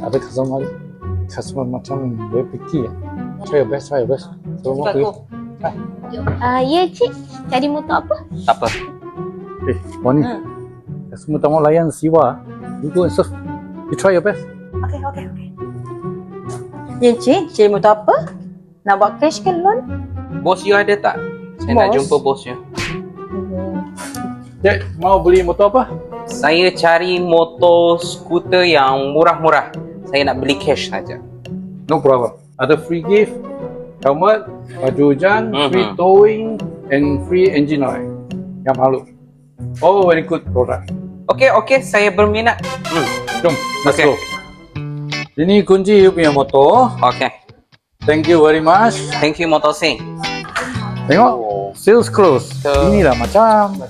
ada customer macam very picky ya. Try your best. Tolong aku. Ya cik, cari motor apa? Tak apa. Wani. Customer tak mau layan siwa. You go and serve. You try your best. Okey. Ya cik, cari motor apa? Nak buat cash ke loan? Bos you ada tak? Saya nak Bos? jumpa bos you. Cik, mau beli motor apa? Saya cari motor skuter yang murah-murah. Saya nak beli cash saja. No problem. Ada free gift, helmet, baju hujan, free Mhm. towing, and free engine oil. Yang malu. Oh, very good product. Okey, saya berminat. Jom, let's Okay. go. Ini kunci you punya motor. Okey. Thank you very much. Thank you Motor Sing. Tengok, sales close. Betul. Inilah macam